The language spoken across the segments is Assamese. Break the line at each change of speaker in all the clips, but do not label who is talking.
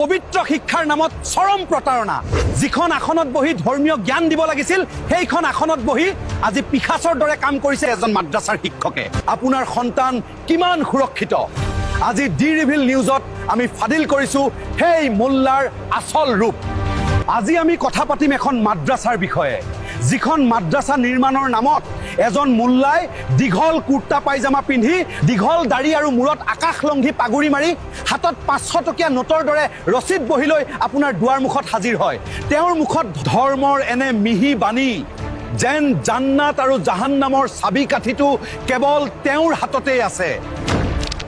পবিত্ৰ শিক্ষাৰ নামত চৰম প্ৰতাৰণা যিখন আসনত বহি ধৰ্মীয় জ্ঞান দিব লাগিছিল সেইখন আসনত বহি আজি পিখাচৰ দৰে কাম কৰিছে এজন মাদ্ৰাছাৰ শিক্ষকে আপোনাৰ সন্তান কিমান সুৰক্ষিত আজি ডি ৰিভিল নিউজত আমি ফাদিল কৰিছো সেই মোল্লাৰ আসল ৰূপ আজি আমি কথা পাতিম এখন মাদ্ৰাছাৰ বিষয়ে যিখন মাদ্ৰাছা নিৰ্মাণৰ নামত এজন মোল্লাই দীঘল কুৰ্তা পায়জামা পিন্ধি দীঘল দাড়ি আৰু মূৰত আকাশলংঘী পাগুৰি মাৰি হাতত 500 টকীয়া নোটৰ দৰে ৰচিদ বহি লৈ আপোনাৰ দুৱাৰ মুখত হাজিৰ হয় তেওঁৰ মুখত ধৰ্মৰ এনে মিহি বাণী যেন জান্নাত আৰু জাহান্নামৰ চাবি কাঠিটো কেৱল তেওঁৰ হাততেই আছে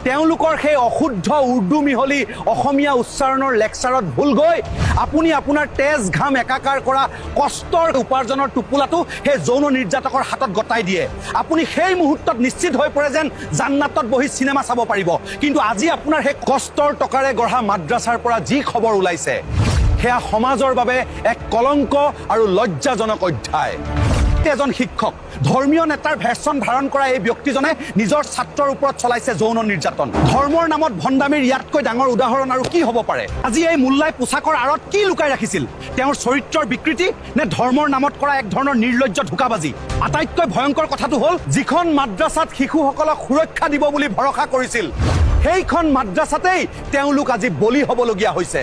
তেওঁলোকৰ সেই অশুদ্ধ উৰ্দু মিহলি অসমীয়া উচ্চাৰণৰ লেকচাৰত ভুল গৈ আপুনি আপোনাৰ তেজ ঘাম একাকাৰ কৰা কষ্টৰ উপাৰ্জনৰ টোপোলাটো সেই যৌন নিৰ্যাতকৰ হাতত গতাই দিয়ে আপুনি সেই মুহূৰ্তত নিশ্চিত হৈ পৰে যেন জান্নাতত বহি চিনেমা চাব পাৰিব কিন্তু আজি আপোনাৰ সেই কষ্টৰ টকাৰে গঢ়া মাদ্ৰাছাৰ পৰা যি খবৰ ওলাইছে সেয়া সমাজৰ বাবে এক কলংক আৰু লজ্জাজনক অধ্যায় এজন শিক্ষক ধৰ্মীয় নেতাৰ ভেৰ্চন ধাৰণ কৰা এই ব্যক্তিজনে নিজৰ ছাত্ৰৰ ওপৰত চলাইছে যৌন নিৰ্যাতন ধৰ্মৰ নামত ভণ্ডামিৰ ইয়াতকৈ ডাঙৰ উদাহৰণ আৰু কি হ'ব পাৰে আজি এই মোল্লাই পোছাকৰ আঁৰত কি লুকাই ৰাখিছিল তেওঁৰ চৰিত্ৰৰ বিকৃতি নে ধৰ্মৰ নামত কৰা এক ধৰণৰ নিৰ্লজ্জ ধোকাবাজি আটাইতকৈ ভয়ংকৰ কথাটো হ'ল যিখন মাদ্ৰাছাত শিশুসকলক সুৰক্ষা দিব বুলি ভৰসা কৰিছিল সেইখন মাদ্ৰাছাতেই তেওঁলোক আজি বলি হ'বলগীয়া হৈছে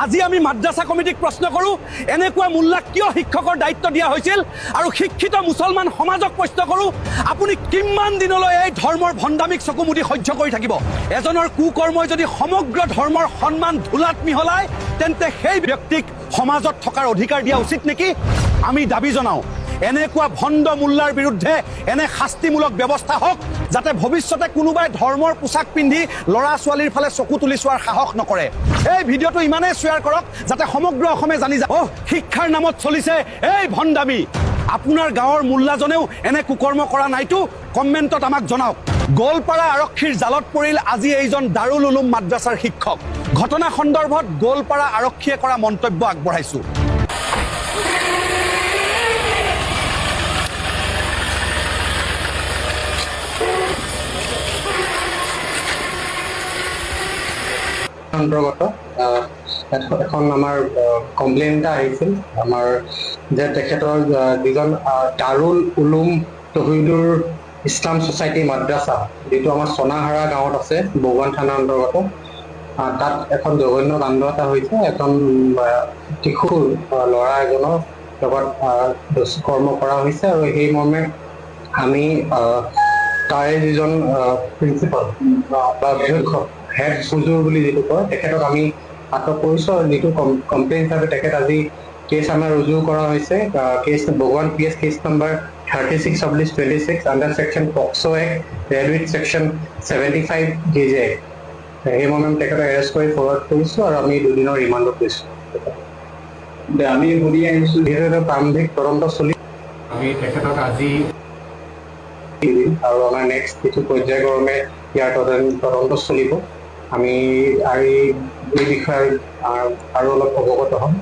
আজি আমি মাদ্ৰাছা কমিটিক প্ৰশ্ন কৰো এনেকুৱা মোল্লাক কিয় শিক্ষকৰ দায়িত্ব দিয়া হৈছিল আৰু শিক্ষিত মুছলমান সমাজক প্ৰশ্ন কৰো আপুনি কিমান দিনলৈ এই ধৰ্মৰ ভণ্ডামিক চকুমুদি সহ্য কৰি থাকিব এজনৰ কুকৰ্মই যদি সমগ্ৰ ধৰ্মৰ সন্মান ধুলাত মিহলায় তেন্তে সেই ব্যক্তিক সমাজত থকাৰ অধিকাৰ দিয়া উচিত নেকি আমি দাবী জনাও এনেকুৱা ভণ্ড মোল্লাৰ বিৰুদ্ধে এনে শাস্তিমূলক ব্যৱস্থা হওক যাতে ভৱিষ্যতে কোনোবাই ধৰ্মৰ পোছাক পিন্ধি ল'ৰা ছোৱালীৰ ফালে চকু তুলি চোৱাৰ সাহস নকৰে এই ভিডিঅ'টো ইমানেই শ্বেয়াৰ কৰক যাতে সমগ্ৰ অসমে জানি যায় শিক্ষাৰ নামত চলিছে এই ভণ্ডামি আপোনাৰ গাঁৱৰ মোল্লাজনেও এনে কুকৰ্ম কৰা নাইতো কমেণ্টত আমাক জনাওক গোৱালপাৰা আৰক্ষীৰ জালত পৰিল আজি এইজন দাৰুল উলুম মাদ্ৰাছাৰ শিক্ষক ঘটনা সন্দৰ্ভত গোৱালপাৰা আৰক্ষীয়ে কৰা মন্তব্য আগবঢ়াইছো
অন্তৰ্গত এখন আমাৰ কমপ্লেইন এটা আহিছিল আমাৰ যে তেখেতৰ যিজন দাৰুল উলুম তহিদুৰ ইছলাম ছ'চাইটি মাদ্ৰাছা যিটো আমাৰ সোনাহাৰা গাঁৱত আছে বগুৱান থানাৰ অন্তৰ্গত তাত এখন জঘন্য কাণ্ড এটা হৈছে এখন শিশু ল'ৰা এজনৰ লগত দুষ্কৰ্ম কৰা হৈছে আৰু সেই মৰ্মে আমি তাৰে যিজন প্ৰিন্সিপাল বা অধ্যক্ষ হেড হুজুৰ বুলি যিটো কয় তেখেতক আমি আটক কৰিছো আৰু যিটো কমপ্লেইন হিচাপে তেখেত আজি কেছ আমাৰ ৰুজু কৰা হৈছে case Baguan PS case number 36/26 under section POCSO act read section 75 GJ সেই মৰ্মে তেখেতক এৰেষ্ট কৰি ফৰৱাৰ্ড কৰিছো আৰু আমি দুদিনৰ ৰিমাণ্ডত লৈছো আমি ঘূৰি আহিছো যিহেতু প্ৰাৰম্ভিক তদন্ত চলি আমি তেখেতক আজি আৰু আমাৰ নেক্সট কিছু পৰ্যায়ক্ৰমে ইয়াৰ তদন্ত চলিব আমি এই বিষয়ে আৰু অলপ অৱগত হ'ম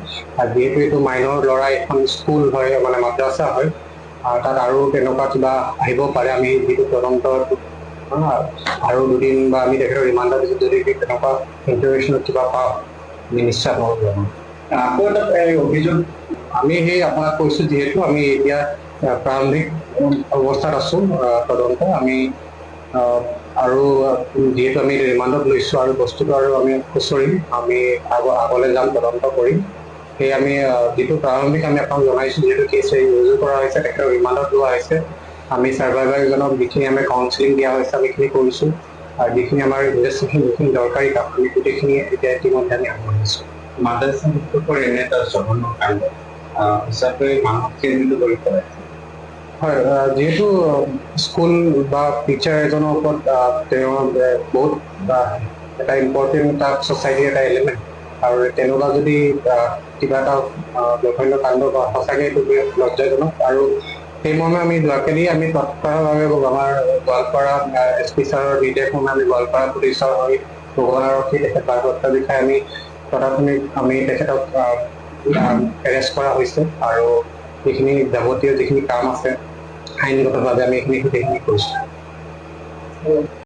যিহেতু এইটো মাইনৰ ল'ৰা এখন স্কুল হয় মানে মাদ্ৰাছা হয় তাত আৰু তেনেকুৱা কিবা আহিব পাৰে আমি যিটো তদন্ত আৰু দুদিন বা আমি তেখেতৰ ৰিমাণ্ডত যদি তেনেকুৱা ইণ্টাৰভেশ্যনত কিবা পাওঁ আমি নিশ্চয় আপোনালোক জনাম আকৌ এটা অভিযোগ আমি সেই আপোনাক কৈছোঁ যিহেতু আমি এতিয়া প্ৰাৰম্ভিক অৱস্থাত আছোঁ তদন্ত আমি আৰু যিহেতু আমি ৰিমাণ্ডত লৈছোঁ আৰু বস্তুটো আৰু আমি খুচৰিম আমি আগলৈ যাম তদন্ত কৰিম সেই আমি যিটো প্ৰাৰম্ভিক আমি আপোনাক জনাইছোঁ যিহেতু কেছ ৰুজু কৰা হৈছে তেখেতৰ ৰিমাণ্ডত লোৱা হৈছে আমি ছাৰ্ভাইভাৰজনক যিখিনি আমি কাউন্সেলিং দিয়া হৈছে আমি সেইখিনি কৰিছোঁ আৰু যিখিনি আমাৰ ইনভেষ্টিগেশ্যন যিখিনি দৰকাৰী কাম আমি গোটেইখিনি এতিয়া ইতিমধ্যে আমি আগবঢ়াইছোঁ মাদ্ৰাছা শিক্ষকৰ এনে এটা জঘন্য কাণ্ড সঁচাকৈ মানুহক কেন্দ্ৰিত কৰি পেলাইছে হয় যিহেতু স্কুল বা টিচাৰ এজনৰ ওপৰত তেওঁৰ বহুত এটা ইম্পৰ্টেণ্ট এটা ছ'চাইটিৰ এটা এলিমেণ্ট আৰু তেনেকুৱা যদি কিবা এটা জঘন্য কাণ্ড বা সঁচাকৈ এইটো লজ্জাজনক আৰু সেই মৰ্মে আমি যোৱাকালি আমি তৎক্ষণাৎভাৱে আমাৰ গোৱালপাৰা SP ছাৰৰ নিৰ্দেশমৰ্মে আমি গোৱালপাৰা পুলিচৰ হৈ ভগৱান আৰক্ষী তেখেত বাৰ্তা বিষয়ে আমি তথাকথিত আমি তেখেতক এৰেষ্ট কৰা হৈছে আৰু যিখিনি যাৱতীয় যিখিনি কাম আছে আইনগতভাৱে আমি এইখিনি গোটেইখিনি কৰিছোঁ